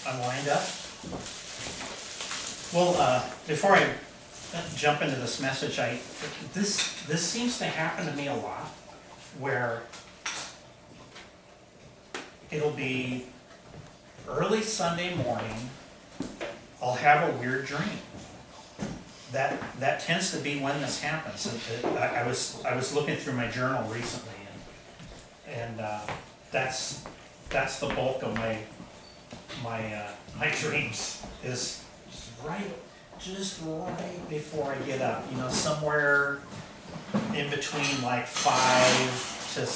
I'm lined up. Well, before I jump into this message, this seems to happen to me a lot, where it'll be early Sunday morning, I'll have a weird dream. That tends to be when this happens. I was looking through my journal recently, and that's the bulk of my dreams, is just right before I get up. You know, somewhere in between like 5 to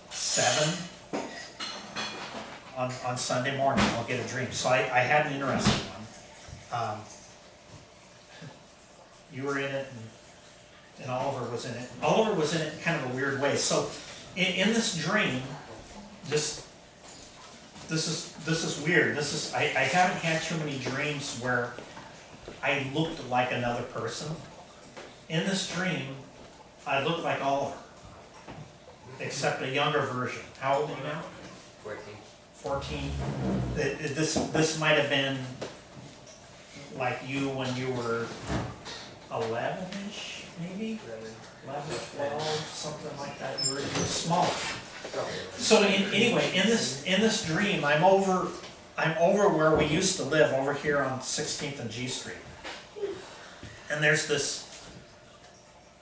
7 on Sunday morning, I'll get a dream. So I had an interesting one. You were in it, and Oliver was in it. Oliver was in it in kind of a weird way. So in this dream, this is weird. I haven't had too many dreams where I looked like another person. In this dream, I looked like Oliver, except a younger version. How old are you now? 14. This might have been like you when you were 11-ish, maybe? 11, 12, something like that. You were smaller. So anyway, in this dream, I'm over where we used to live, over here on 16th and G Street. And there's this,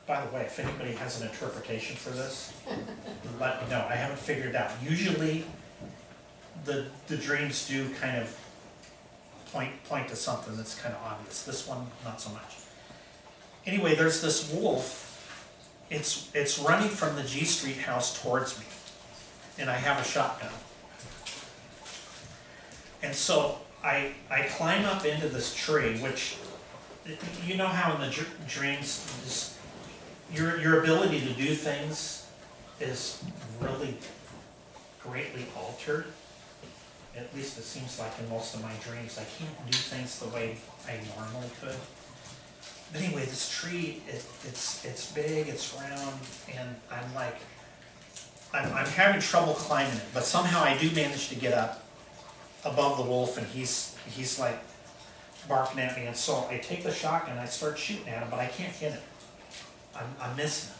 by the way, if anybody has an interpretation for this, let me know. I haven't figured it out. Usually the dreams do kind of point to something that's kind of obvious. This one, not so much. Anyway, there's this wolf. It's running from the G Street house towards me, and I have a shotgun. And so I climb up into this tree, which, you know how in the dreams, your ability to do things is really greatly altered. At least it seems like in most of my dreams. I can't do things the way I normally could. But anyway, this tree, it's big, it's round, and I'm having trouble climbing it, but somehow I do manage to get up above the wolf, and he's like barking at me, and so I take the shotgun and I start shooting at him, but I can't hit him. I'm missing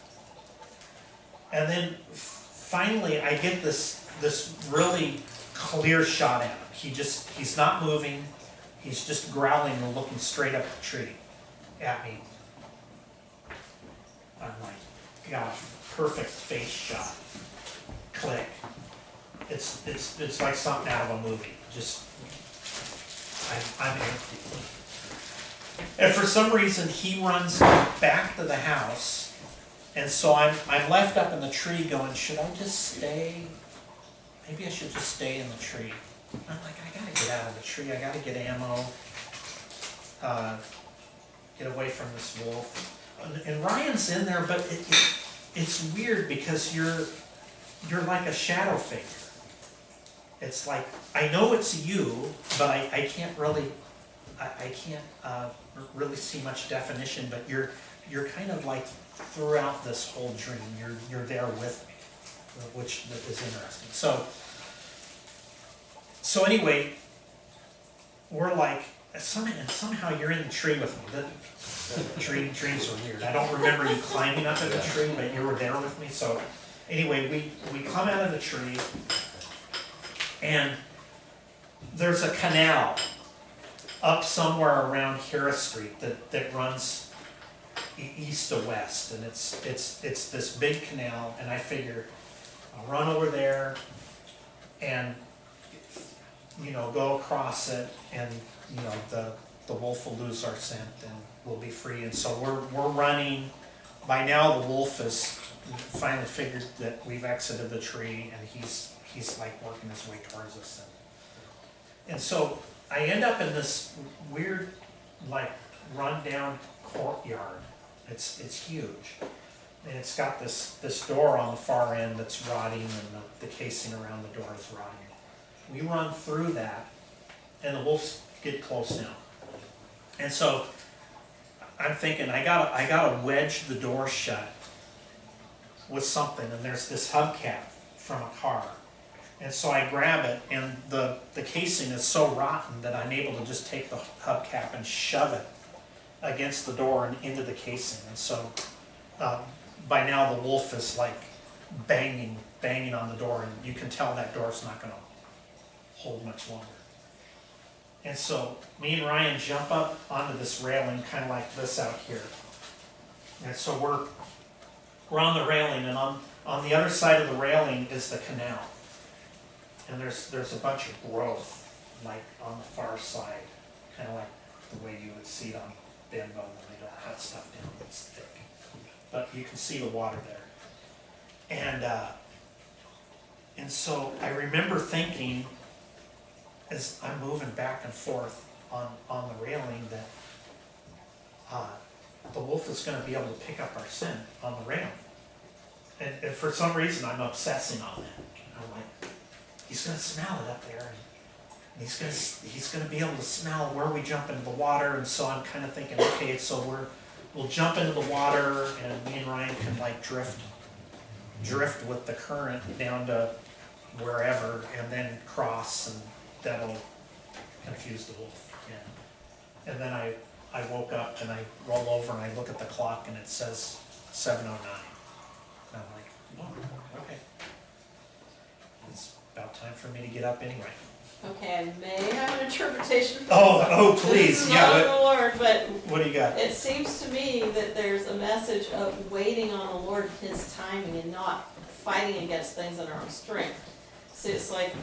him. And then finally I get this really clear shot at him. He's not moving, he's just growling and looking straight up the tree at me. I'm like, got a perfect face shot. Click. It's like something out of a movie. Just, I'm empty. And for some reason he runs back to the house, and so I'm left up in the tree going, should I just stay? Maybe I should just stay in the tree. I'm like, I gotta get out of the tree, I gotta get ammo, get away from this wolf. And Ryan's in there, but it's weird because you're like a shadow figure. It's like, I know it's you, but I can't really, I can't really see much definition, but you're kind of like throughout this whole dream, you're there with me, which is interesting. So anyway, we're like, somehow you're in the tree with me. The dreams are weird. I don't remember you climbing up in the tree, but you were there with me. So anyway, we come out of the tree, and there's a canal up somewhere around Harris Street that runs east to west, and it's this big canal, and I figure I'll run over there and go across it, and the wolf will lose our scent and we'll be free. And so we're running. By now the wolf has finally figured that we've exited the tree, and he's like working his way towards us, and so I end up in this weird like run-down courtyard. It's huge, and it's got this door on the far end that's rotting, and the casing around the door is rotting. We run through that, and the wolves get close now. And so I'm thinking, I gotta wedge the door shut with something, and there's this hubcap from a car. And so I grab it, and the casing is so rotten that I'm able to just take the hubcap and shove it against the door and into the casing. And so by now the wolf is like banging on the door, and you can tell that door's not gonna hold much longer. And so me and Ryan jump up onto this railing, kind of like this out here. And so we're on the railing, and on the other side of the railing is the canal. And there's a bunch of growth, like on the far side, kind of like the way you would see it on Benbow when they don't cut stuff down, it's thick. But you can see the water there. And so I remember thinking, as I'm moving back and forth on the railing, that the wolf is going to be able to pick up our scent on the railing. And for some reason, I'm obsessing on that. I'm like, he's going to smell it up there, and he's going to be able to smell where we jump into the water. And so I'm kind of thinking, okay, so we'll jump into the water, and me and Ryan can like drift with the current down to wherever, and then cross, and that'll confuse the wolf. And then I woke up and I roll over and I look at the clock and it says 7:09. And I'm like, oh, okay. It's about time for me to get up anyway. Okay, I may have an interpretation for this. Oh, please, This is yeah. not of the Lord, but What do you got? it seems to me that there's a message of waiting on the Lord, His timing, and not fighting against things in our own strength. So it's like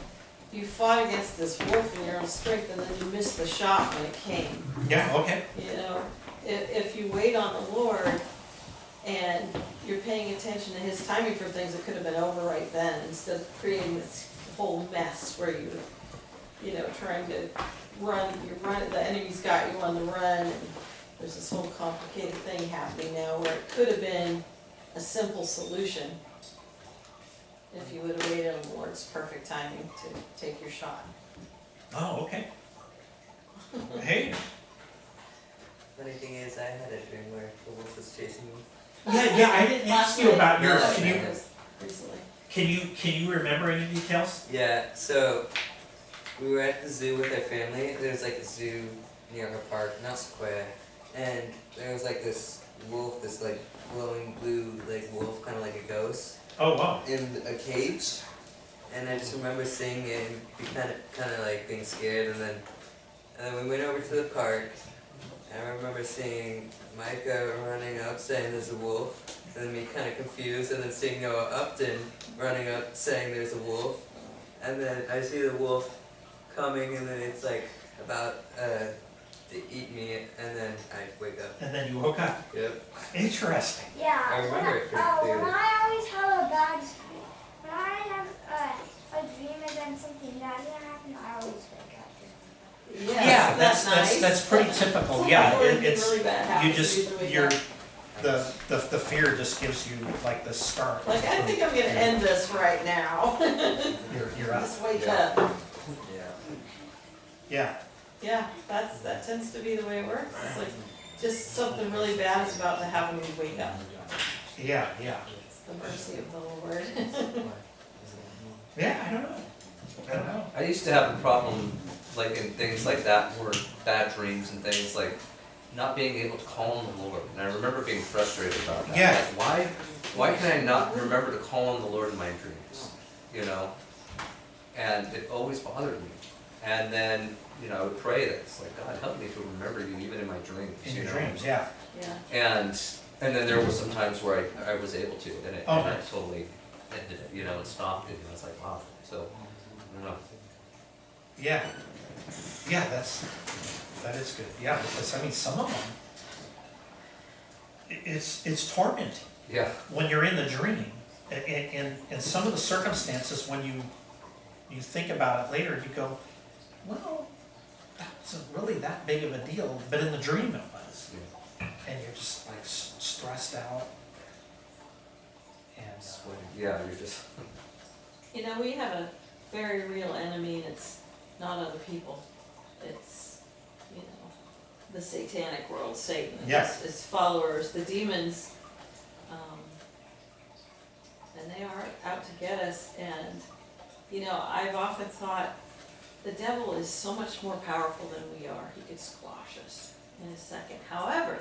you fought against this wolf in your own strength, and then you missed the shot when it came. Yeah, okay. You know, if you wait on the Lord and you're paying attention to His timing for things, it could have been over right then, instead of creating this whole mess where you're trying to the enemy's got you on the run, and there's this whole complicated thing happening now where it could have been a simple solution if you would have waited on the Lord's perfect timing to take your shot. Oh, okay. Hey. Funny thing is, I had a dream where the wolf was chasing me. Yeah, I didn't ask you about yours. No, Recently. Can you remember any details? Yeah, so we were at the zoo with our family. There's like a zoo near our park, not Sequoia, and there was like this wolf, this like glowing blue like wolf, kind of like a ghost. Oh, wow. In a cage, and I just remember seeing it and be kind of like being scared, and then we went over to the park, and I remember seeing Micah running up saying there's a wolf, and then me kind of confused, and then seeing Noah Upton running up saying there's a wolf, and then I see the wolf coming, and then it's like about to eat me, and then I wake up. And then you woke up. Yep. Interesting. Yeah. I remember it pretty When clearly. I always have a bad dream, when I have a dream and then something bad's gonna happen, I always wake up. Yeah, that's nice. That's pretty typical. Something Yeah, really, it's really bad you happens, just usually you're not. the fear just gives you like the start. Like, I think I'm gonna end this right now. You're up. Just wake Yeah. up. Yeah. Yeah, that tends to be the way it works. It's like, just something really bad is about to happen when you wake up. Yeah. It's the mercy of the Lord. Yeah. I don't know. I used to have a problem, like in things like that, where bad dreams and things like not being able to call on the Lord. And I remember being frustrated about that. Yeah. Like, why can I not remember to call on the Lord in my dreams? You know? And it always bothered me. And then, I would pray that it's like, God, help me to remember you even in my dreams. In your know? dreams, yeah. Yeah. And then there were some times where I was able to, and it, Oh, and nice. it totally ended it, and stopped it, and I was like, wow. So, I don't know. Yeah. Yeah, that is good. Yeah, because I mean, some of them, it's tormenting Yeah. when you're in the dream. In some of the circumstances, when you think about it later, you go, well, that wasn't really that big of a deal, but in the dream it was. Yeah. And you're just like stressed out. And Yeah, you're just. We have a very real enemy, and it's not other people. It's, the satanic world, Satan, and Yeah. his followers, the demons. And they are out to get us, and You know, I've often thought, the devil is so much more powerful than we are. He could squash us in a second. However,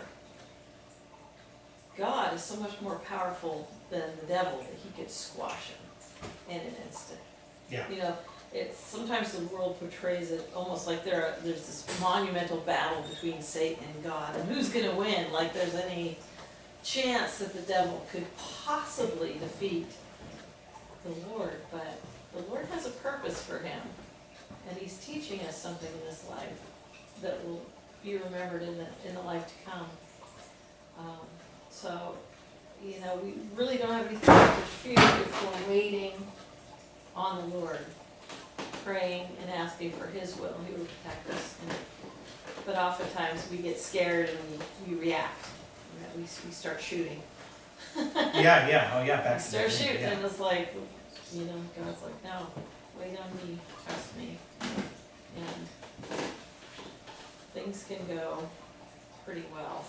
God is so much more powerful than the devil that he could squash him in an instant. Yeah. You know, it's, sometimes the world portrays it almost like there's this monumental battle between Satan and God, and who's gonna win, like there's any chance that the devil could possibly defeat the Lord, but the Lord has a purpose for him, and he's teaching us something in this life that will be remembered in the life to come. So, you know, we really don't have anything to fear if we're waiting on the Lord, praying and asking for his will. He will protect us. But oftentimes we get scared and we react. We start shooting. Yeah, oh yeah, We back to start the day, shooting yeah. and it's like, you know, God's like, no, wait on me, trust me. And things can go pretty well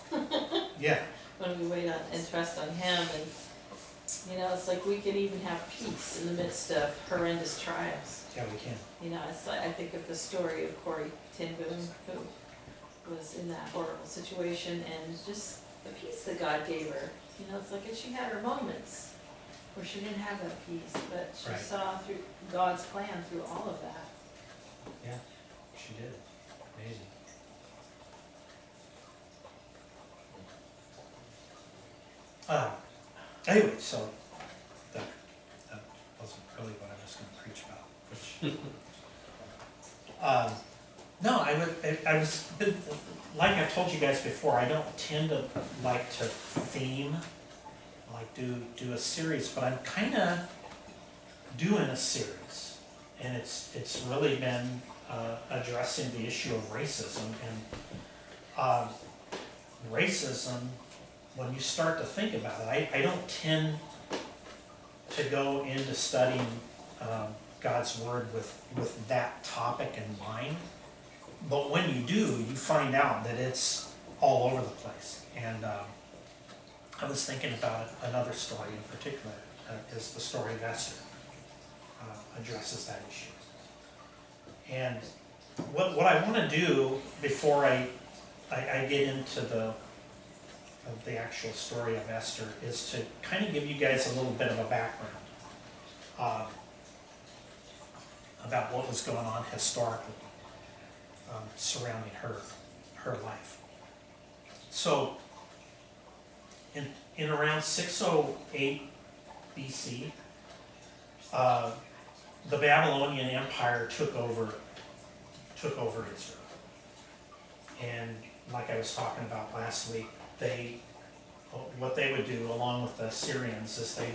Yeah, when we wait on and trust on him. And, you know, it's like we can even have peace in the midst of horrendous trials. yeah, we can. You know, it's like, I think of the story of Corrie ten Boom, who was in that horrible situation, and just the peace that God gave her. You know, it's like, and she had her moments where she didn't have that peace, but she Right. saw through God's plan through all of that. Yeah, she did. Amazing. Anyway, so that wasn't really what I was going to preach about. Which, no, I was, like I've told you guys before, I don't tend to like to theme, like do a series, but I'm kind of doing a series, and it's really been addressing the issue of racism. And racism, when you start to think about it, I don't tend to go into studying God's Word with that topic in mind. But when you do, you find out that it's all over the place. And I was thinking about another story in particular, is the story of Esther. Addresses that issue. And what I want to do before I get into the actual story of Esther is to kind of give you guys a little bit of a background about what was going on historically surrounding her life. So in around 608 BC, the Babylonian Empire took over Israel. And like I was talking about last week, what they would do along with the Assyrians is they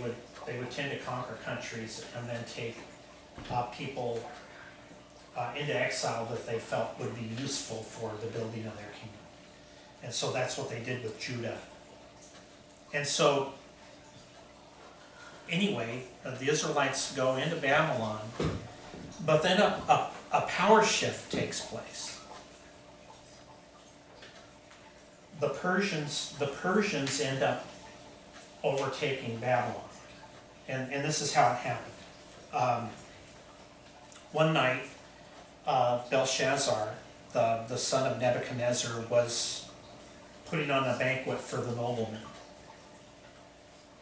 would tend to conquer countries and then take people into exile that they felt would be useful for the building of their kingdom. And so that's what they did with Judah. And so anyway, the Israelites go into Babylon, but then a power shift takes place. The Persians end up overtaking Babylon, and this is how it happened. One night, Belshazzar, the son of Nebuchadnezzar, was putting on a banquet for the noblemen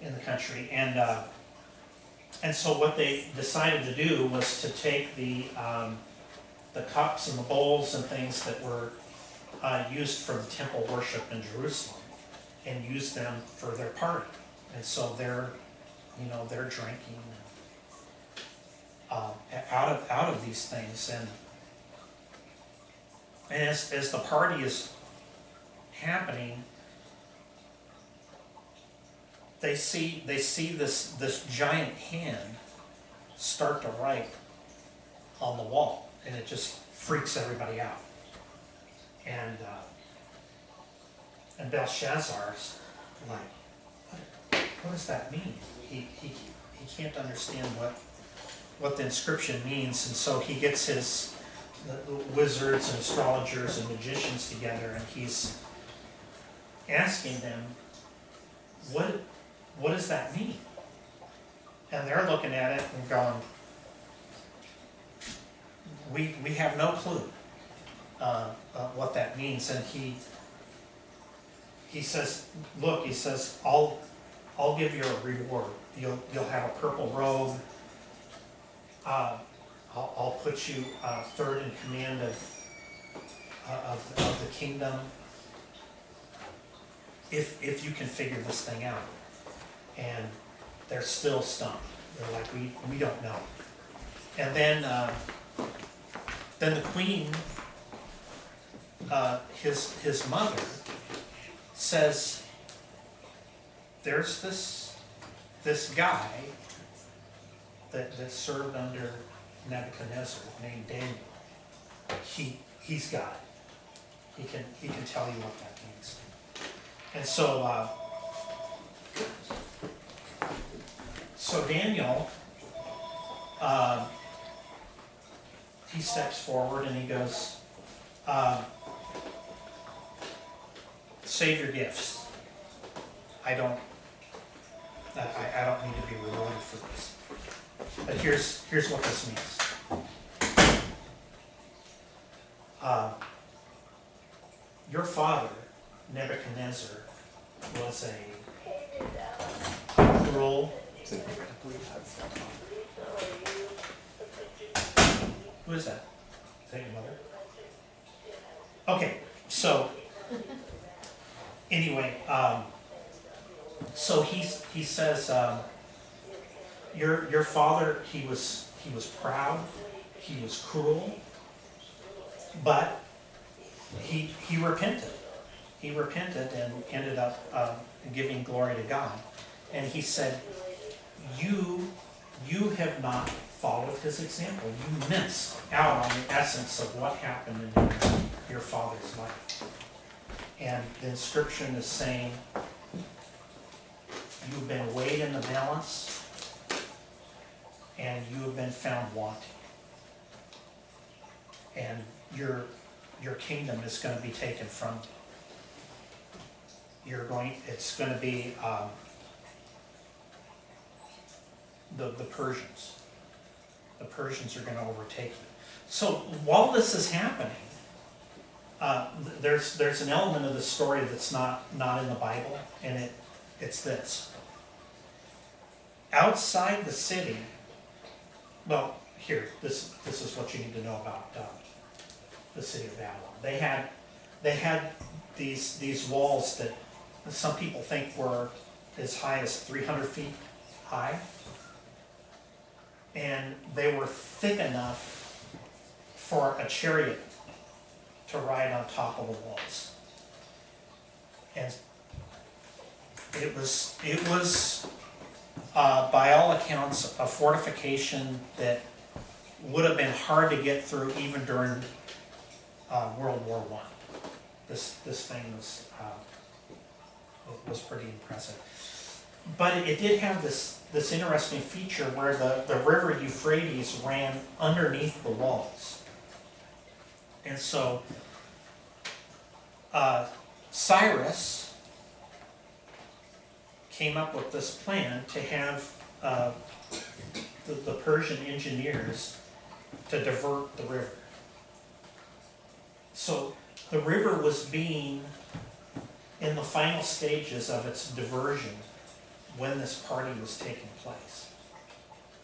in the country, and so what they decided to do was to take the cups and the bowls and things that were used for the temple worship in Jerusalem and use them for their party. And so they're drinking out of these things, and as the party is happening, they see this giant hand start to write on the wall, and it just freaks everybody out. And Belshazzar's like, what does that mean? He can't understand what the inscription means, and so he gets his wizards and astrologers and magicians together, and he's asking them, what does that mean? And they're looking at it and going, we have no clue what that means, and he says, look, he says, I'll give you a reward. You'll have a purple robe. I'll put you third in command of the kingdom if you can figure this thing out. And they're still stumped. They're like, we don't know. And then the queen, his mother, says, there's this guy that served under Nebuchadnezzar named Daniel. He's got it. He can tell you what that means. And so Daniel, he steps forward and he goes, save your gifts. I don't need to be rewarded for this. But here's what this means. Your father, Nebuchadnezzar, was a cruel. Who is that? Is that your mother? Okay, so anyway, so he says, your father, he was proud, he was cruel, but he repented. He repented and ended up giving glory to God. And he said, you have not followed his example. You missed out on the essence of what happened in your father's life. And the inscription is saying, you've been weighed in the balance, and you have been found wanting. And your kingdom is going to be taken from you. It's going to be the Persians. The Persians are going to overtake you. So while this is happening, there's an element of the story that's not in the Bible, and it's this. Outside the city, well, here, this is what you need to know about the city of Babylon. They had these walls that some people think were as high as 300 feet high, and they were thick enough for a chariot to ride on top of the walls. And it was by all accounts a fortification that would have been hard to get through even during World War I. This thing was pretty impressive. But it did have this interesting feature where the river Euphrates ran underneath the walls. And so Cyrus came up with this plan to have the Persian engineers to divert the river. So the river was being in the final stages of its diversion when this party was taking place.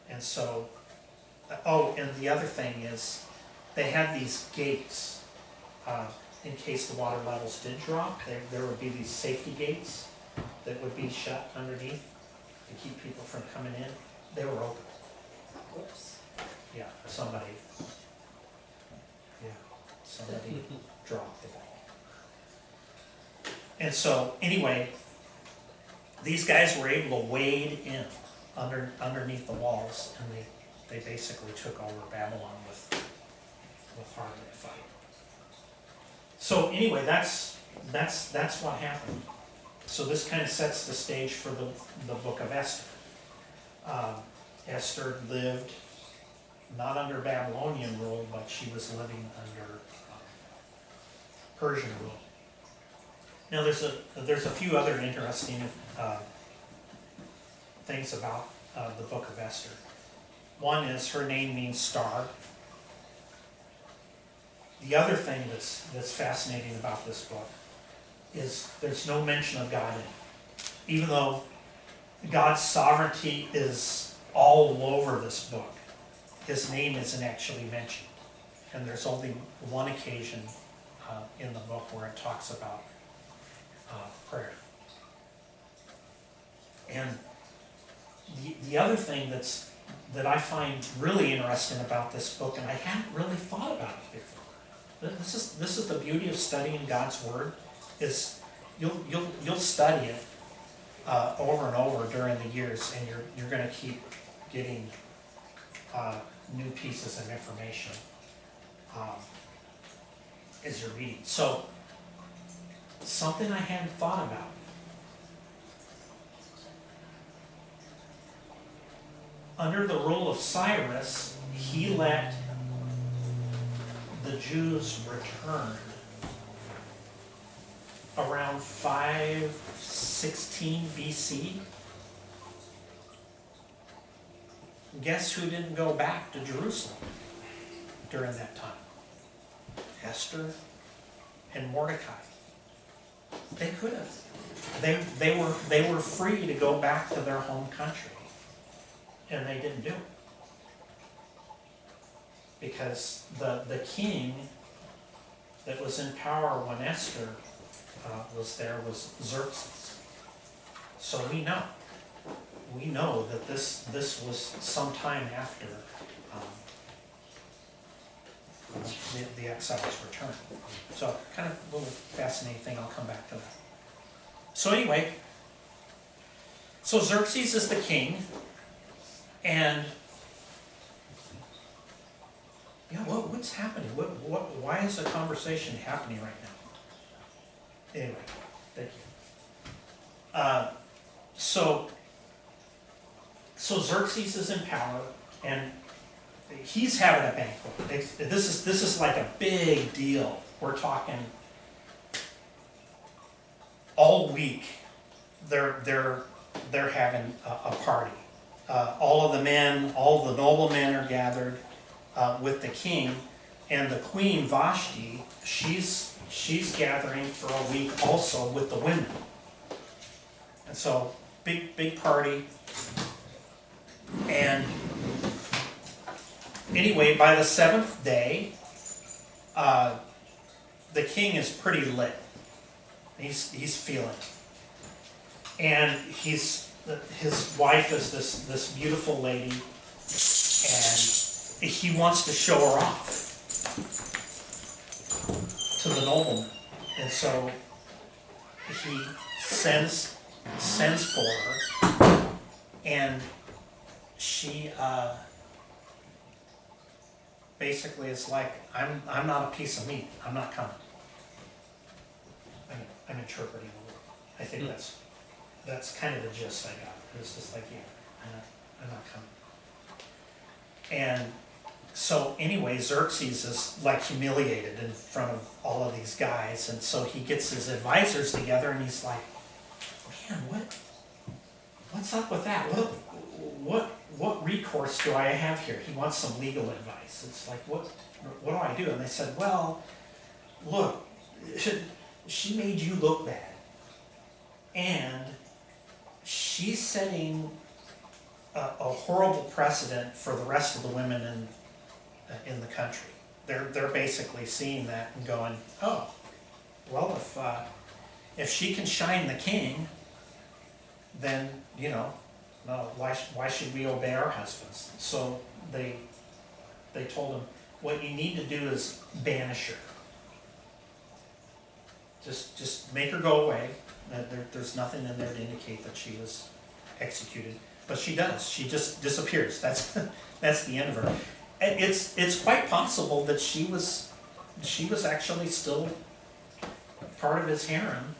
And so, and the other thing is, they had these gates, in case the water levels did drop, there would be these safety gates that would be shut underneath to keep people from coming in. They were open. Whoops. Yeah, somebody dropped the ball. And so, anyway, these guys were able to wade in underneath the walls, and they basically took over Babylon with hardly a fight. So anyway, that's what happened. So this kind of sets the stage for the book of Esther. Esther lived not under Babylonian rule, but she was living under Persian rule. Now there's a few other interesting things about the book of Esther. One is her name means star, the other thing that's fascinating about this book is there's no mention of God in it. Even though God's sovereignty is all over this book, his name isn't actually mentioned. And there's only one occasion in the book where it talks about prayer. And the other thing that I find really interesting about this book, and I hadn't really thought about it before. This is the beauty of studying God's Word, is you'll study it over and over during the years, and you're going to keep getting new pieces of information as you're reading. So something I hadn't thought about. Under the rule of Cyrus, he let the Jews return around 516 BC. Guess who didn't go back to Jerusalem during that time? Esther and Mordecai. They could have. They were free to go back to their home country, and they didn't do it because the king that was in power when Esther was there was Xerxes. So we know that this was some time after the exiles returned. So kind of a little fascinating thing. I'll come back to that. So anyway, so Xerxes is the king, and yeah, what's happening? Why is the conversation happening right now? Anyway, thank you. So Xerxes is in power, and he's having a banquet. This is like a big deal. We're talking all week. They're having a party. All of the men, all the noblemen are gathered with the king, and the queen Vashti. She's gathering for a week also with the women. And so big party. And anyway, by the seventh day, the king is pretty lit. He's feeling it. And his wife is this beautiful lady, and he wants to show her off to the nobleman. And so he sends for her, and she basically is like, I'm not a piece of meat. I'm not coming. I'm interpreting a little. I think that's kind of the gist I got. It's just like, yeah, I'm not coming. And so anyway, Xerxes is like humiliated in front of all of these guys, and so he gets his advisors together, and he's like, man, what's up with that? What recourse do I have here? He wants some legal advice. It's like, what do I do? And they said, well, look, she made you look bad, and she's setting a horrible precedent for the rest of the women in the country. They're basically seeing that and going, oh, well, if she can shine the king, then why should we obey our husbands? So they told him, what you need to do is banish her. Just make her go away. There's nothing in there to indicate that she was executed, but she does. She just disappears. That's the end of her. It's quite possible that she was actually still part of his harem,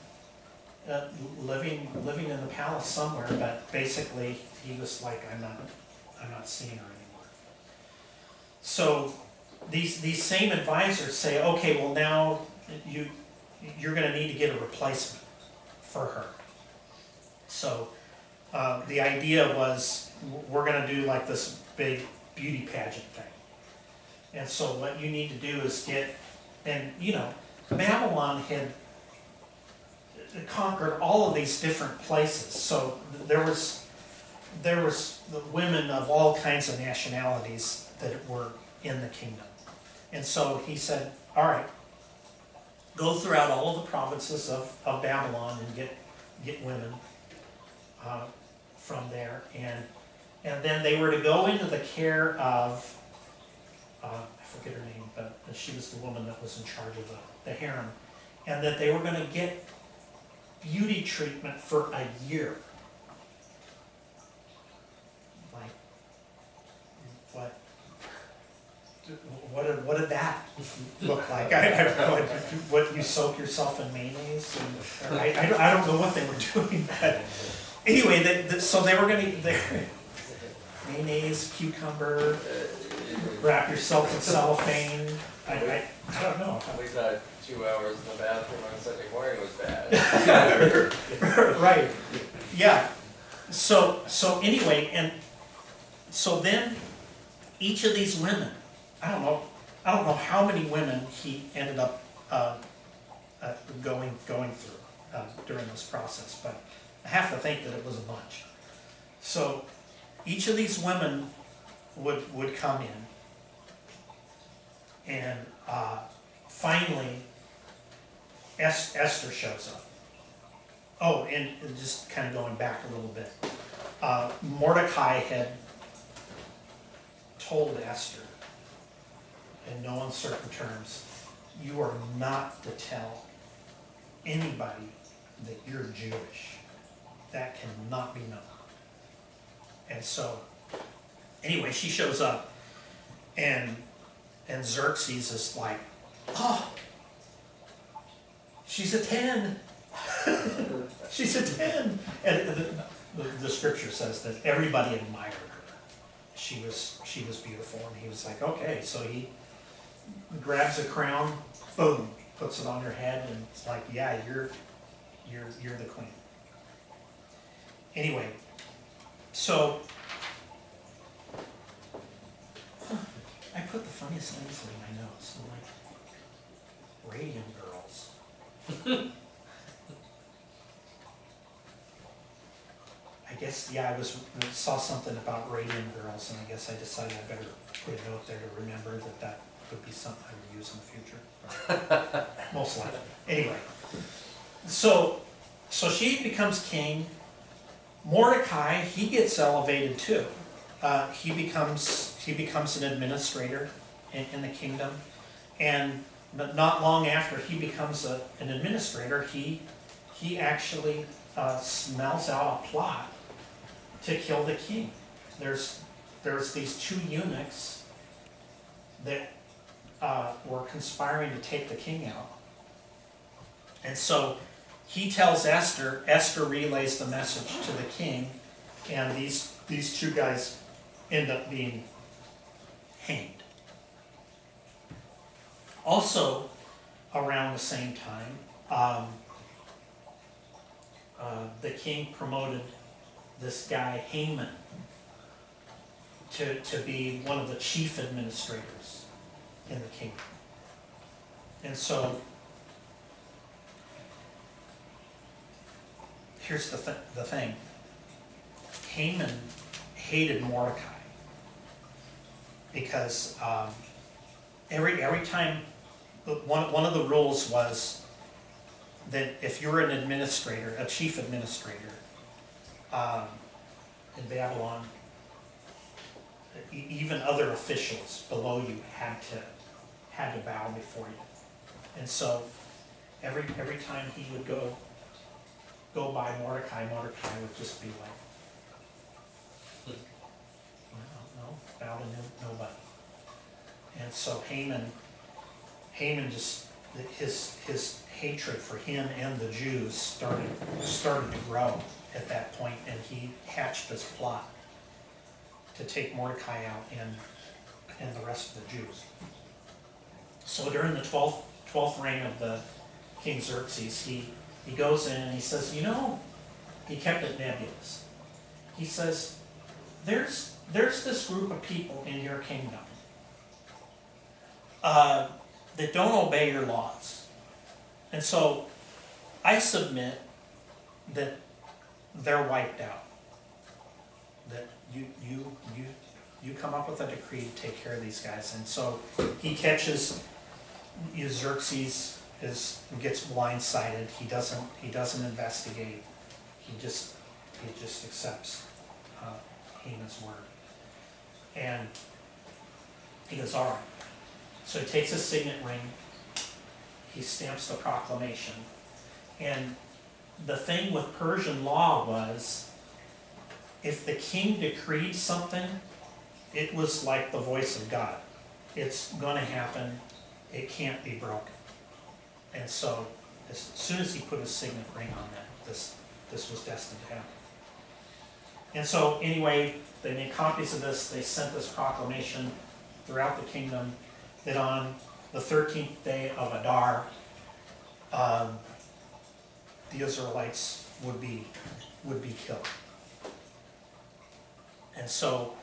living in the palace somewhere. But basically, he was like, I'm not seeing her anymore. So these same advisors say, okay, well now you're going to need to get a replacement for her. So the idea was, we're going to do like this big beauty pageant thing. And so what you need to do is get And, you know, Babylon had conquered all of these different places, so there was the women of all kinds of nationalities that were in the kingdom. And so he said, all right, go throughout all of the provinces of Babylon and get women from there. And then they were to go into the care of, I forget her name, but she was the woman that was in charge of the harem. And that they were going to get beauty treatment for a year. Like, what did that look like? What, you soak yourself in mayonnaise? And, I don't know what they were doing. But anyway, so they were going to, mayonnaise, cucumber, wrap yourself in cellophane. I don't know. We thought 2 hours in the bathroom on Sunday morning was bad. Right. Yeah. So anyway, and so then each of these women, I don't know how many women he ended up going through during this process, but I have to think that it was a bunch. So each of these women would come in, and finally Esther shows up. Oh, and just kind of going back a little bit, Mordecai had told Esther in no uncertain terms, you are not to tell anybody that you're Jewish. That cannot be known. And so, anyway, she shows up, and Xerxes is like, oh, she's a 10. She's a 10. And the scripture says that everybody admired her. She was beautiful, and he was like, okay. So he grabs a crown, boom, puts it on her head, and it's like, yeah, you're the queen. Anyway, so I put the funniest things in my notes. I'm like, Radiant Girls. I guess, yeah, I saw something about Radiant Girls, and I guess I decided I better put a note there to remember that would be something I would use in the future. Most likely. Anyway, so she becomes king. Mordecai, he gets elevated too. He becomes an administrator in the kingdom, and not long after he becomes an administrator, he actually smells out a plot to kill the king. There's these two eunuchs that were conspiring to take the king out, and so he tells Esther. Esther relays the message to the king, and these two guys end up being hanged. Also, around the same time, the king promoted this guy Haman to be one of the chief administrators in the kingdom. And so here's the thing. Haman hated Mordecai because every time, one of the rules was that if you were an administrator, a chief administrator in Babylon, even other officials below you had to bow before you. And so every time he would go by Mordecai would just be like, no, bow to nobody. And so Haman just, his hatred for him and the Jews started to grow at that point, and he hatched this plot to take Mordecai out and the rest of the Jews. So during the 12th reign of the King Xerxes, he goes in and he says, he kept it nebulous. He says, there's this group of people in your kingdom. that don't obey your laws. And so I submit that they're wiped out. That you come up with a decree to take care of these guys. And so he catches Xerxes gets blindsided. He doesn't investigate. He just accepts Haman's word. And he goes, all right. So he takes his signet ring, he stamps the proclamation. And the thing with Persian law was, if the king decreed something, it was like the voice of God. It's gonna happen, it can't be broken. And so, as soon as he put his signet ring on that, this was destined to happen. And so, anyway, they made copies of this, they sent this proclamation throughout the kingdom, that on the 13th day of Adar, the Israelites would be killed. And so,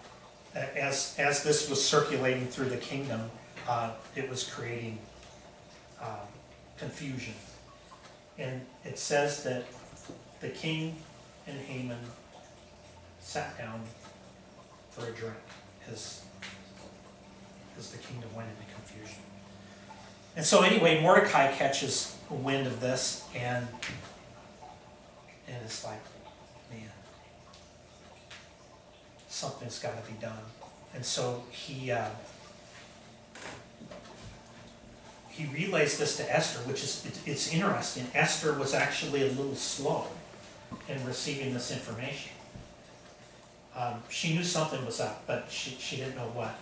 as this was circulating through the kingdom, it was creating confusion. And it says that the king and Haman sat down for a drink as the kingdom went into confusion. And so anyway, Mordecai catches wind of this and it's like, man, something's got to be done. And so he relays this to Esther, which is, it's interesting. Esther was actually a little slow in receiving this information. She knew something was up, but she didn't know what.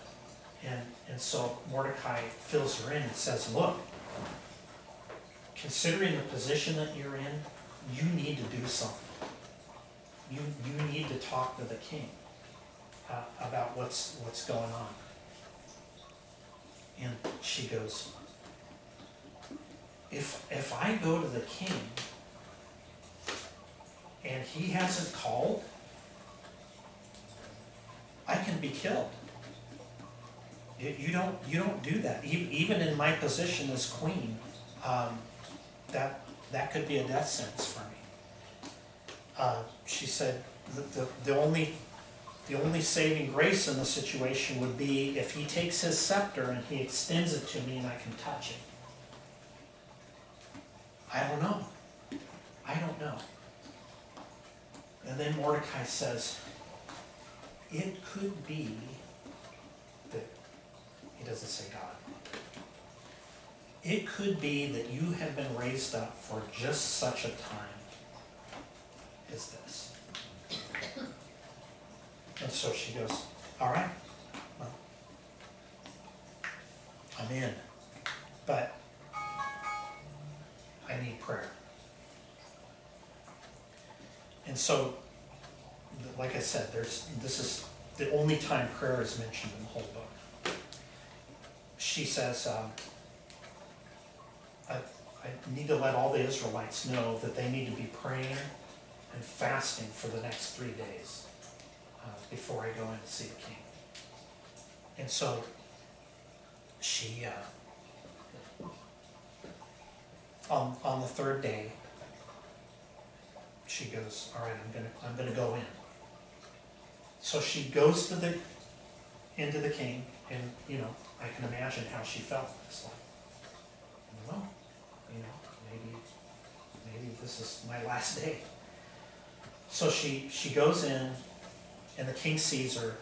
And so Mordecai fills her in and says, look, considering the position that you're in, you need to do something. You need to talk to the king about what's going on. And she goes, if I go to the king and he hasn't called, I can be killed. You don't do that. Even in my position as queen, that could be a death sentence for me. She said the only saving grace in the situation would be if he takes his scepter and he extends it to me and I can touch it. I don't know. And then Mordecai says, it could be that, he doesn't say God, it could be that you have been raised up for just such a time as this. And so she goes, all right, well, I'm in, but I need prayer. And so, like I said, this is the only time prayer is mentioned in the whole book. She says, I need to let all the Israelites know that they need to be praying and fasting for the next 3 days before I go in to see the king. And so she, on the third day, she goes, all right, I'm gonna go in. So she goes into the king, and I can imagine how she felt. It's like, well, maybe this is my last day. So she goes in, and the king sees her,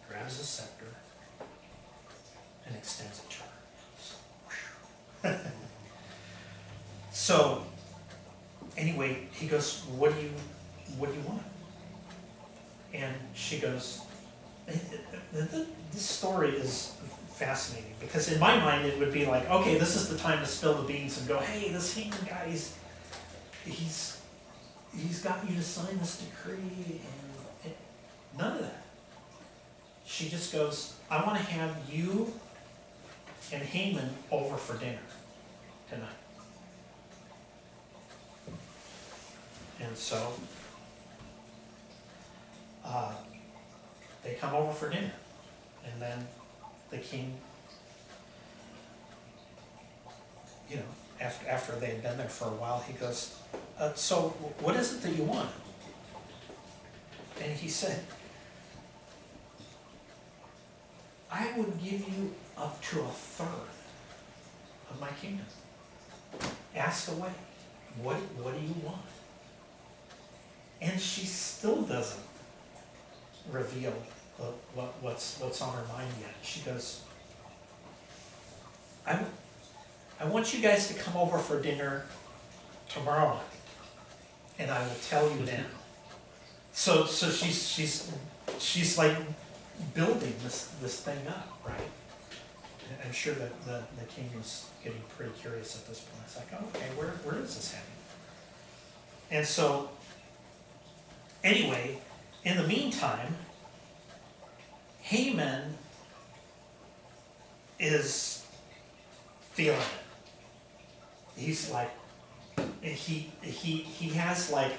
grabs the scepter, and extends it to her. So anyway, he goes, what do you want? And she goes, this story is fascinating, because in my mind it would be like, okay, this is the time to spill the beans and go, hey, this Haman guy, he's got you to sign this decree, and none of that. She just goes, I want to have you and Haman over for dinner tonight. And so they come over for dinner, and then the king you know, after they had been there for a while, he goes, so what is it that you want? And he said, I would give you up to a third of my kingdom. Ask away. What do you want? And she still doesn't reveal what's on her mind yet. She goes, I want you guys to come over for dinner tomorrow night, and I will tell you then. So she's like building this thing up, right? And I'm sure that the king was getting pretty curious at this point. It's like, oh, okay, where is this heading? And so, anyway, in the meantime, Haman is feeling it. He's like, he has like,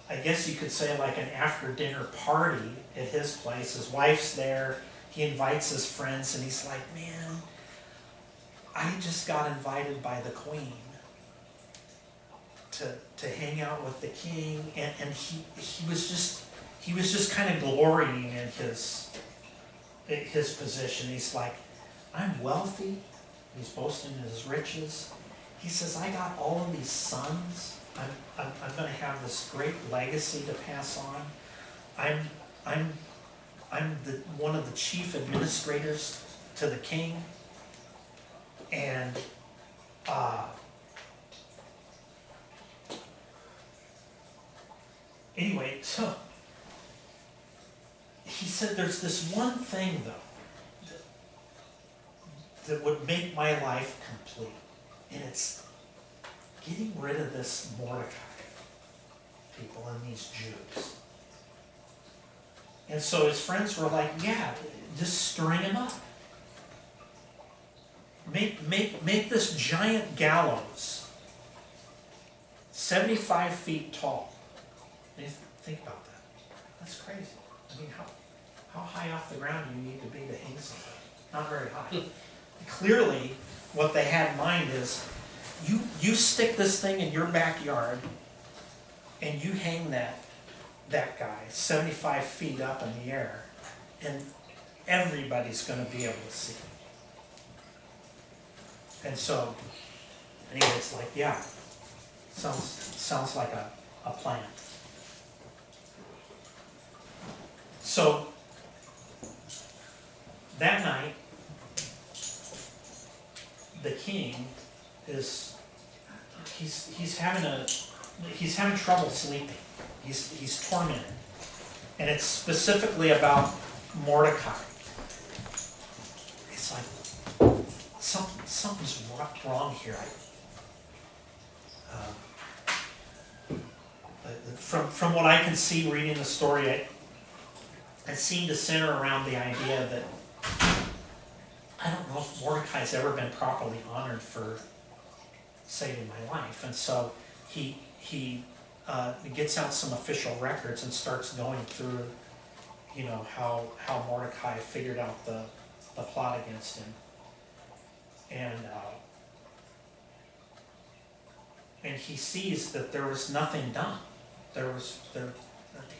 I guess you could say like an after dinner party at his place. His wife's there. He invites his friends and he's like, man, I just got invited by the queen to hang out with the king, and he was just kind of glorying in his position. He's like, I'm wealthy. He's boasting in his riches. He says, I got all of these sons. I'm going to have this great legacy to pass on. I'm one of the chief administrators to the king, and anyway, so he said, there's this one thing though that would make my life complete, and it's getting rid of this Mordecai people and these Jews. And so his friends were like, yeah, just string him up. Make this giant gallows 75 feet tall. And you think about that. That's crazy. I mean, how high off the ground do you need to be to hang somebody? Not very high. Clearly, what they had in mind is, you stick this thing in your backyard and you hang that guy 75 feet up in the air, and everybody's going to be able to see. And so, anyway, it's like, yeah, sounds like a plan. So, that night, the king he's having trouble sleeping. He's tormented, and it's specifically about Mordecai. It's like something's wrong here. From what I can see reading the story, it seemed to center around the idea that I don't know if Mordecai's ever been properly honored for saving my life, and so he gets out some official records and starts going through, you know, how Mordecai figured out the plot against him, and he sees that there was nothing done.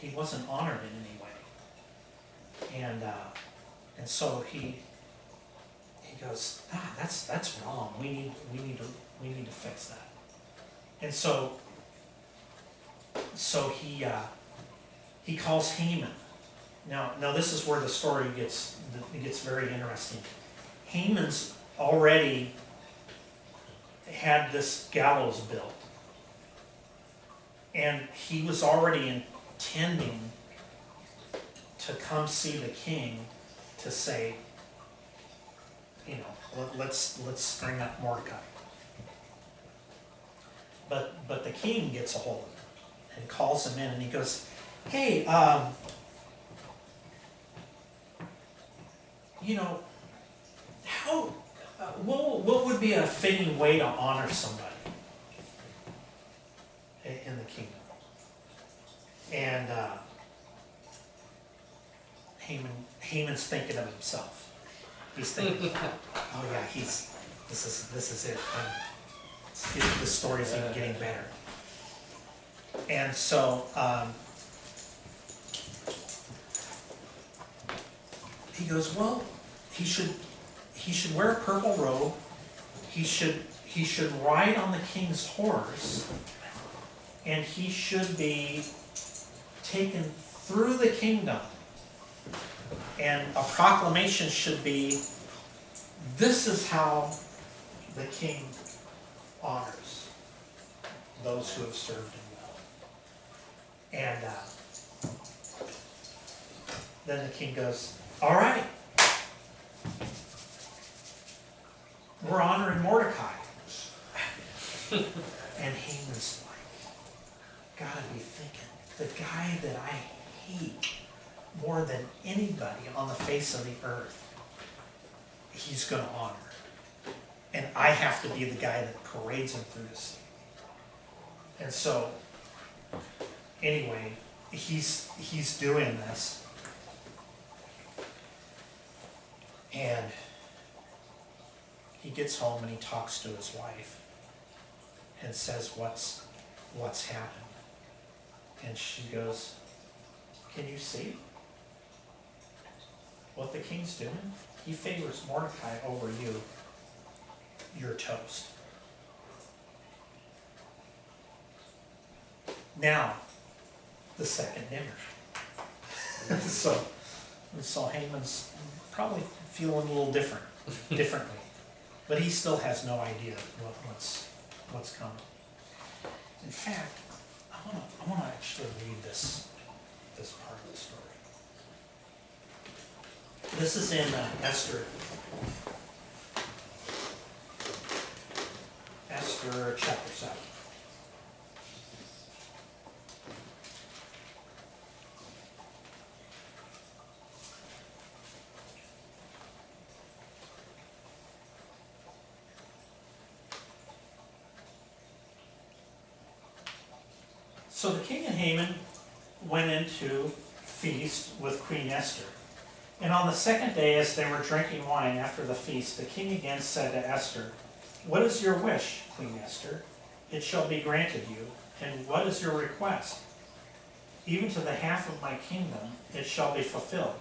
He wasn't honored in any way, and so he goes, that's wrong. We need to fix that. And so he calls Haman. Now this is where the story gets very interesting. Haman's already had this gallows built, and he was already intending to come see the king to say, you know, let's string up Mordecai. But the king gets a hold of him and calls him in, and he goes, hey, you know, what would be a fitting way to honor somebody in the kingdom? And Haman's thinking of himself. He's thinking, oh yeah, this is it. the story's even getting better. And so, he goes, well, he should wear a purple robe, he should ride on the king's horse, and he should be taken through the kingdom. And a proclamation should be, this is how the king honors those who have served him well. And then the king goes, all right, we're honoring Mordecai. And Haman's like, gotta be thinking, the guy that I hate more than anybody on the face of the earth, he's gonna honor. And I have to be the guy that parades him through the city. And so, anyway, he's doing this. And he gets home and he talks to his wife and says what's happened. And she goes, can you see what the king's doing? He favors Mordecai over you. You're toast. Now, the second dinner. So Haman's probably feeling a little differently. But he still has no idea what's coming. In fact, I want to actually read this part of the story. This is in Esther. Esther chapter 7. So the king and Haman went into feast with Queen Esther. And on the second day, as they were drinking wine after the feast, the king again said to Esther, what is your wish, Queen Esther? It shall be granted you. And what is your request? Even to the half of my kingdom, it shall be fulfilled.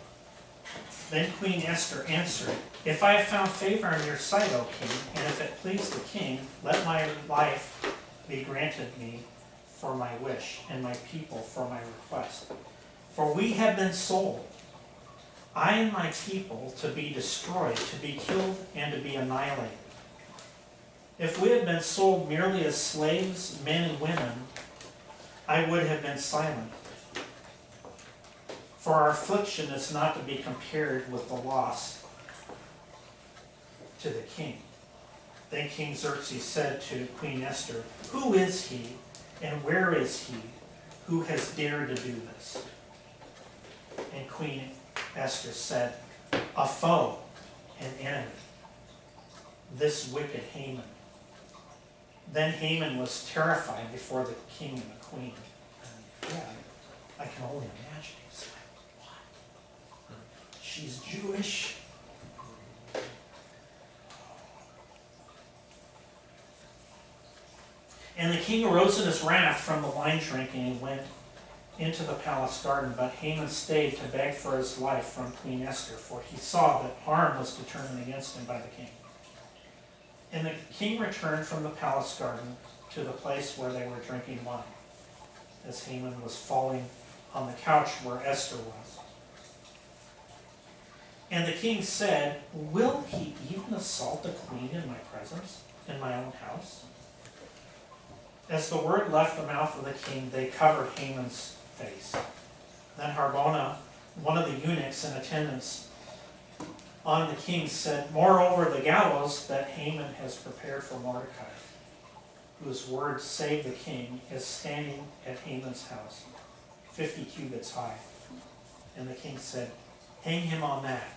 Then Queen Esther answered, if I have found favor in your sight, O king, and if it please the king, let my life be granted me for my wish, and my people for my request. For we have been sold, I and my people, to be destroyed, to be killed, and to be annihilated. If we had been sold merely as slaves, men and women, I would have been silent. For our affliction is not to be compared with the loss to the king. Then King Xerxes said to Queen Esther, who is he, and where is he who has dared to do this? And Queen Esther said, a foe, an enemy, this wicked Haman. Then Haman was terrified before the king and the queen. And yeah, I can only imagine. He's like, what? She's Jewish. And the king arose in his wrath from the wine drinking and went into the palace garden. But Haman stayed to beg for his life from Queen Esther, for he saw that harm was determined against him by the king. And the king returned from the palace garden to the place where they were drinking wine, as Haman was falling on the couch where Esther was. And the king said, will he even assault the queen in my presence, in my own house? As the word left the mouth of the king, they covered Haman's face. Then Harbona, one of the eunuchs in attendance on the king, said, moreover, the gallows that Haman has prepared for Mordecai, whose word saved the king, is standing at Haman's house, 50 cubits high. And the king said, hang him on that.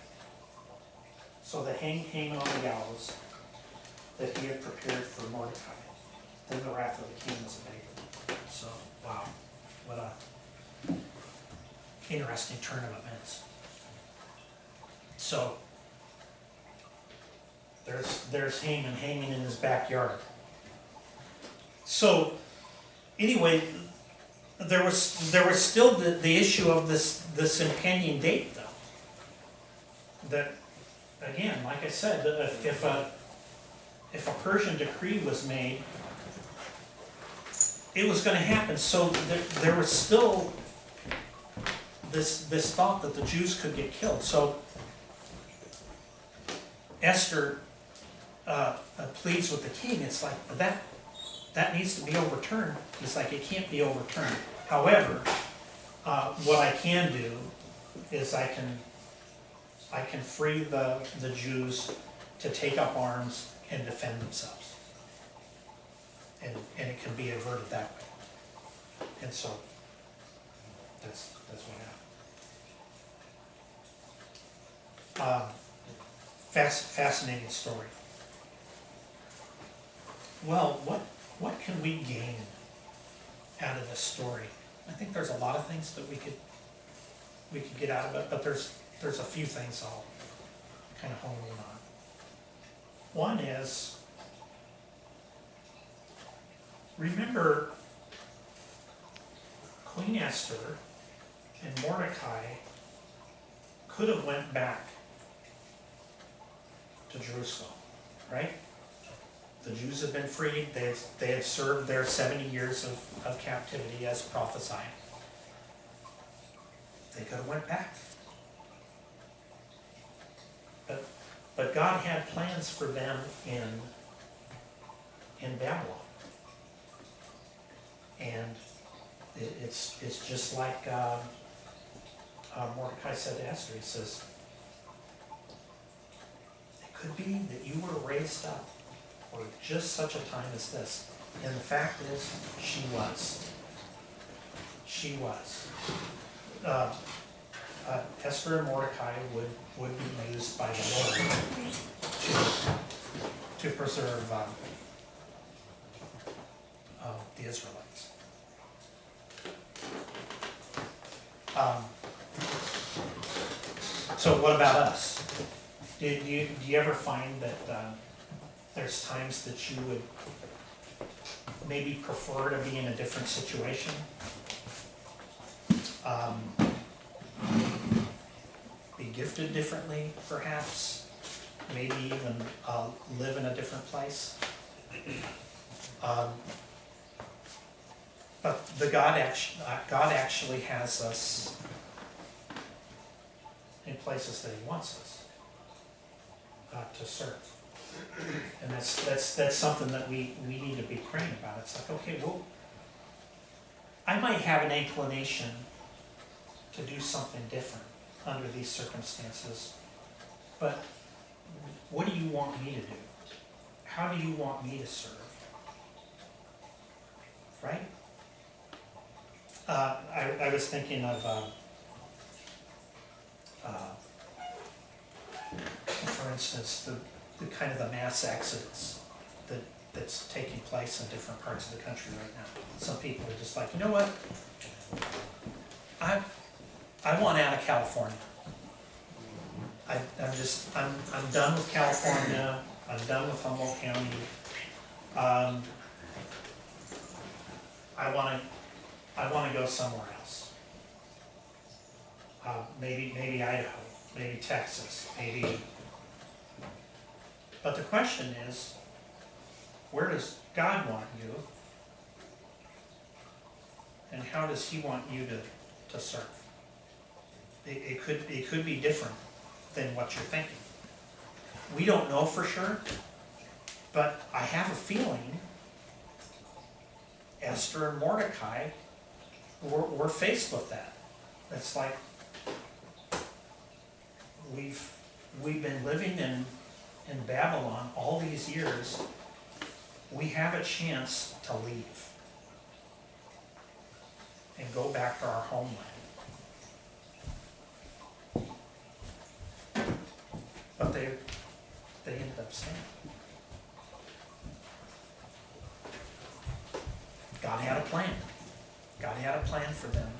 So they hanged Haman on the gallows that he had prepared for Mordecai. Then the wrath of the king was abated. So, wow, what a interesting turn of events. So, there's Haman hanging in his backyard. So, anyway, there was still the issue of this impending date, though. That, again, like I said, if a Persian decree was made, it was going to happen. So there was still this thought that the Jews could get killed. So Esther pleads with the king. It's like that needs to be overturned. It's like it can't be overturned. However, what I can do is I can free the Jews to take up arms and defend themselves, and it can be averted that way. And so that's what happened. Fascinating story. Well, what can we gain out of this story? I think there's a lot of things that we could get out of it, but there's a few things I'll kind of hone in on. One is, remember Queen Esther and Mordecai could have went back to Jerusalem, right? The Jews had been freed. They had served their 70 years of captivity as prophesied. They could have went back. But God had plans for them in Babylon. And it's just like Mordecai said to Esther. He says, it could be that you were raised up for just such a time as this. And the fact is, she was. She was. Esther and Mordecai would be used by the Lord to preserve the Israelites. So what about us? Do you ever find that there's times that you would maybe prefer to be in a different situation? Be gifted differently, perhaps? Maybe even live in a different place? But God actually has us in places that He wants us to serve. And that's something that we need to be praying about. It's like, okay, well, I might have an inclination to do something different under these circumstances, but what do you want me to do? How do you want me to serve? Right? I was thinking of, for instance, the kind of the mass exodus that's taking place in different parts of the country right now. Some people are just like, you know what? I want out of California. I'm done with California. I'm done with Humboldt County. I want to go somewhere else. Maybe Idaho, maybe Texas, maybe. But the question is, where does God want you? And how does He want you to serve? It could be different than what you're thinking. We don't know for sure, but I have a feeling Esther and Mordecai were faced with that. It's like we've been living in Babylon all these years. We have a chance to leave and go back to our homeland. But they ended up staying. God had a plan. God had a plan for them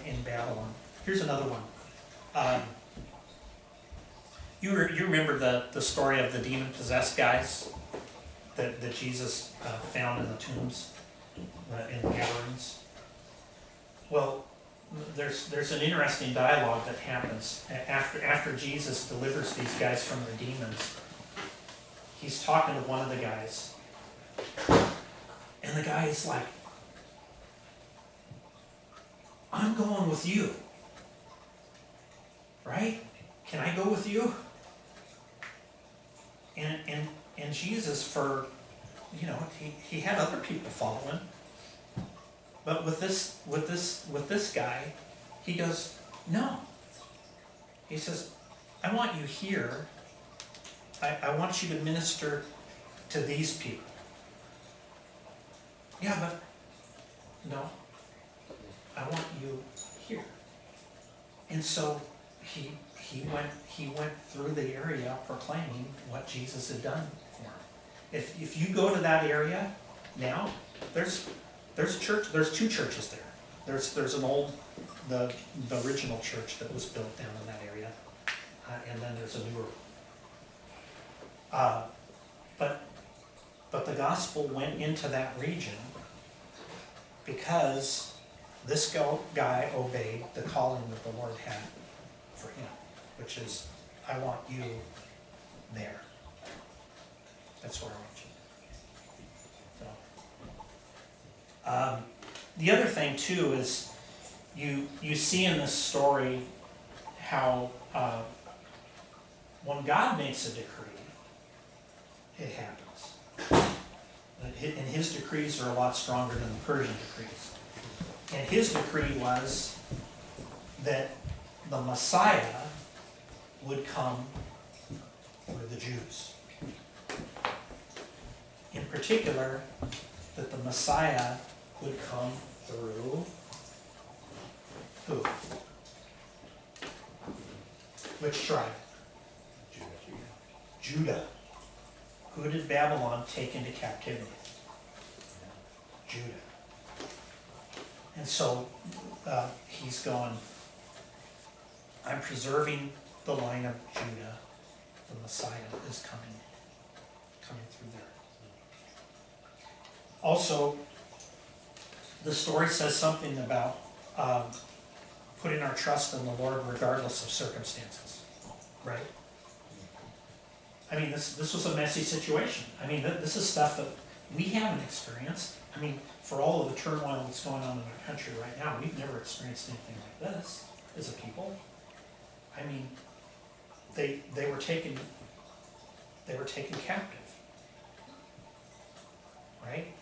in Babylon. Here's another one. You remember the story of the demon-possessed guys that Jesus found in the tombs, in the gatherings. Well, there's an interesting dialogue that happens after Jesus delivers these guys from their demons. He's talking to one of the guys, and the guy is like, "I'm going with you, right? Can I go with you?" And Jesus, for, you know, he had other people following, but with this guy, he goes, "No." He says, "I want you here. I want you to minister to these people." "Yeah, but no, I want you here." And so he went through the area proclaiming what Jesus had done for him. If you go to that area now, there's two churches there. There's an old, the original church that was built down in that area, and then there's a newer. But the gospel went into that region because this guy obeyed the calling that the Lord had for him, which is, "I want you there. That's where I want you." So, the other thing too is you see in this story how when God makes a decree, it happens. And his decrees are a lot stronger than the Persian decrees. And his decree was that the Messiah would come for the Jews. In particular, that the Messiah would come through who? Which tribe? Judah. Who did Babylon take into captivity? Judah. And so he's going, "I'm preserving the line of Judah. The Messiah is coming through there." Also, the story says something about putting our trust in the Lord regardless of circumstances, right? I mean, this was a messy situation. I mean, this is stuff that we haven't experienced. I mean, for all of the turmoil that's going on in our country right now, we've never experienced anything like this as a people. I mean, they were taken captive, right?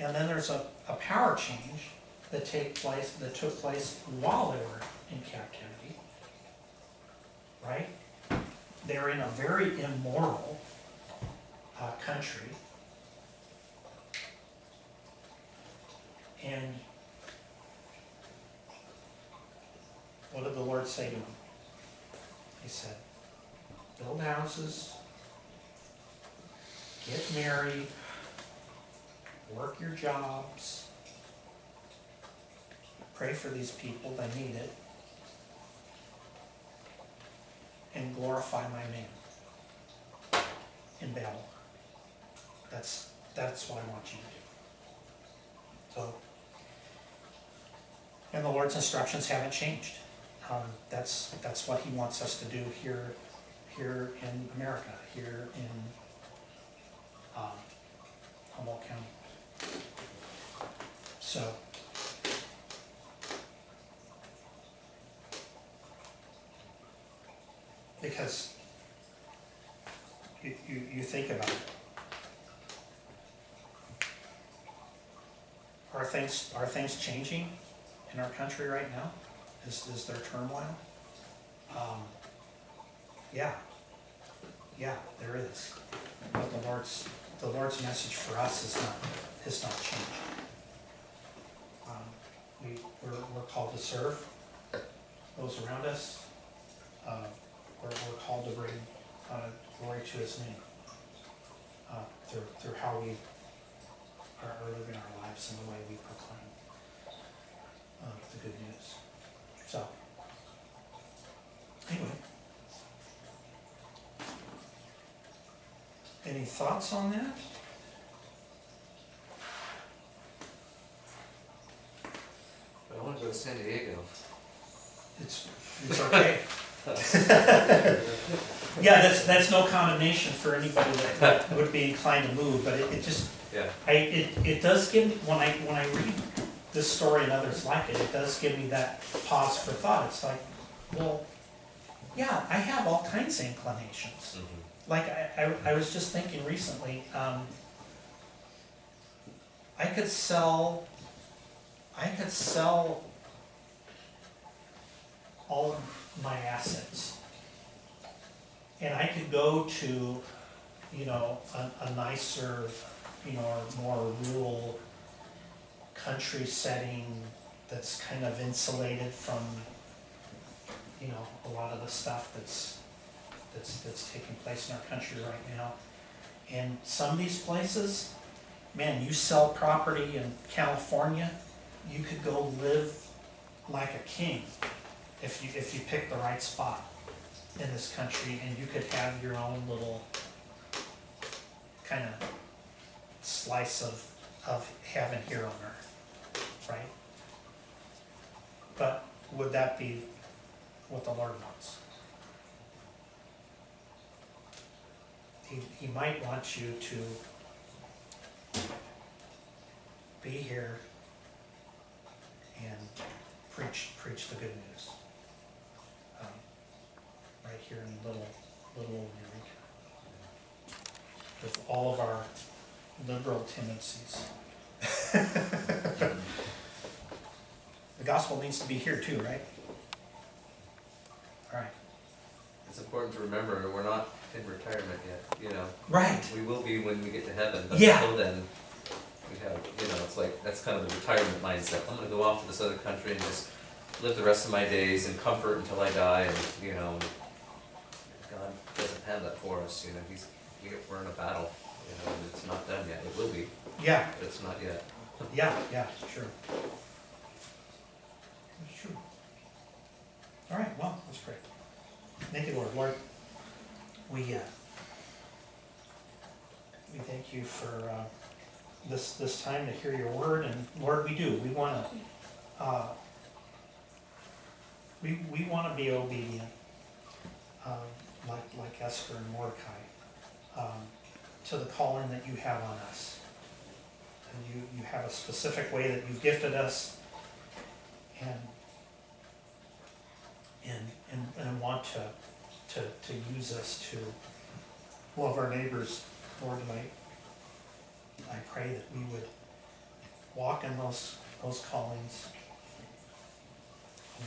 And then there's a power change that took place while they were in captivity, right? They're in a very immoral country, and what did the Lord say to them? He said, "Build houses, get married, work your jobs, pray for these people, they need it, and glorify my name in Babylon." That's what I want you to do. So, and the Lord's instructions haven't changed. That's what He wants us to do here in America, here in Humboldt County. So, because you think about it. Are things changing in our country right now? Is there turmoil? Yeah, there is. But the Lord's message for us has not changed. We're called to serve those around us. We're called to bring glory to His name through how we are living our lives and the way we proclaim the good news. So, anyway, any thoughts on that? go to San Diego. It's okay. Yeah, that's no condemnation for anybody that would be inclined to move, but it just, Yeah. it does give me, when I read this story and others like it does give me that pause for thought. It's like, well, yeah, I have all kinds of inclinations. Mm-hmm. Like, I was just thinking recently, I could sell all of my assets. And I could go to, you know, a nicer, you know, or more rural country setting that's kind of insulated from, you know, a lot of the stuff that's taking place in our country right now. And some of these places, man, you sell property in California, you could go live like a king if you pick the right spot in this country, and you could have your own little kind of slice of heaven here on earth, right? But would that be what the Lord wants? He might want you to be here and preach the good news. Right here in little old Eureka. With all of our liberal tendencies. The gospel needs to be here too, right? All right. It's important to remember, we're not in retirement yet, you know. Right. We will be when we get to heaven, but Yeah. until then, we have, you know, it's like, that's kind of the retirement mindset. I'm gonna go off to this other country and just live the rest of my days in comfort until I die, and, you know, God doesn't have that for us, you know, we're in a battle, you know, and it's not done yet. It will be, Yeah, but it's not yet. yeah, sure. That's true. All right, well, that's great. Thank you, Lord. Lord, we thank you for this time to hear your word, and Lord, we do. We want to we want to be obedient, like Esther and Mordecai, to the calling that you have on us. And you have a specific way that you've gifted us, and want to use us to love our neighbors. Lord, I pray that we would walk in those callings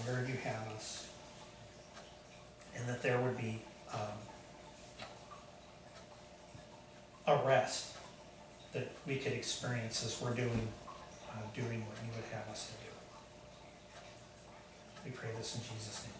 where you have us, and that there would be a rest that we could experience as we're doing what you would have us to do. We pray this in Jesus' name.